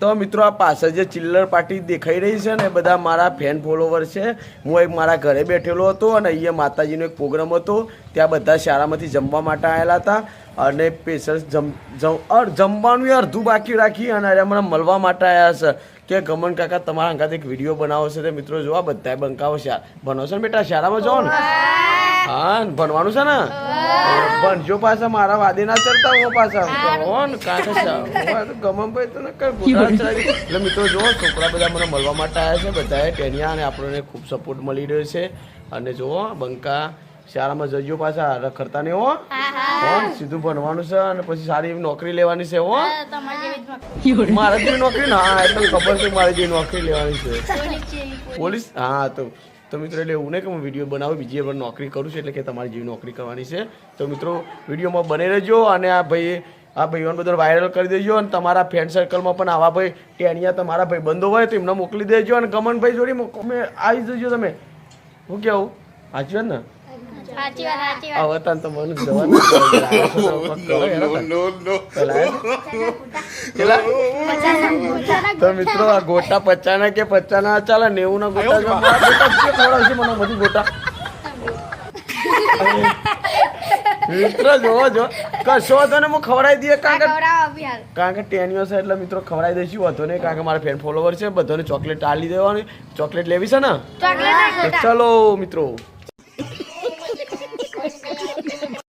તો મિત્રો આ પાછળ જે ચિલ્લર પાર્ટી દેખાઈ રહી છે ને બધા મારા ફેન ફોલોવર છે. હું એક મારા ઘરે બેઠેલો હતો અને અહીંયા માતાજીનો એક પ્રોગ્રામ હતો. ત્યાં બધા શાળામાંથી જમવા માટે આવેલા હતા અને સ્પેશિયલ જમવાનું અડધું બાકી રાખી અને મને મળવા માટે આવ્યા છે કે ગમન કાકા તમારા અંગાત એક વિડીયો બનાવો છે. મિત્રો જોવા બધા બંકાવો છે. ભણો છો ને બેટા શાળામાં જાઓ ને? હા ભણવાનું છે ને? ભણજો પાછા મારા વાદે ના ચડતા હો પાછા ને કાકા ગમનભાઈ તો એટલે મિત્રો જો છોકરા બધા મને મળવા માટે આવ્યા છે. બધાએ ટેનિયા અને આપણને ખૂબ સપોર્ટ મળી રહ્યો છે. અને જુઓ બંકા શાળામાં જજો પાછા રખડતા નહીં હો. સીધું ભણવાનું છે અને પછી સારી એવી નોકરી લેવાની છે હો. મારે જેવી નોકરી ના એટલે ખબર છે મારે જેવી નોકરી લેવાની છે પોલીસ. હા તો મિત્રો એટલે એવું નહીં કે હું વિડીયો બનાવું બીજી વાર નોકરી કરું છું એટલે કે તમારી જેવી નોકરી કરવાની છે. તો મિત્રો વિડીયોમાં બને રહેજો અને આ ભાઈઓને બધું વાયરલ કરી દેજો અને તમારા ફ્રેન્ડ સર્કલમાં પણ આવા ભાઈ ટેનિયા તમારા ભાઈ બંધો હોય તો એમને મોકલી દેજો અને ગમનભાઈ જોડે આવી જજો તમે. હું કેવું સાચી વાત ને? હવે તને તો મને તો મિત્રો આ ગોટા 50 ના કે 50 ના ચાલે 90 ના ગોટા મને બધી ગોટા મિત્રો જો કશો હતો ને હું ખવડાવી દઈએ કારણ કે ટેનિયો છે એટલે મિત્રો ખવડાવી દઈશું વાંધો નહીં કારણ કે મારા ફેન ફોલોવર છે બધાને ચોકલેટ આલી દેવાની. ચોકલેટ લેવી છે ને? ચલો મિત્રો.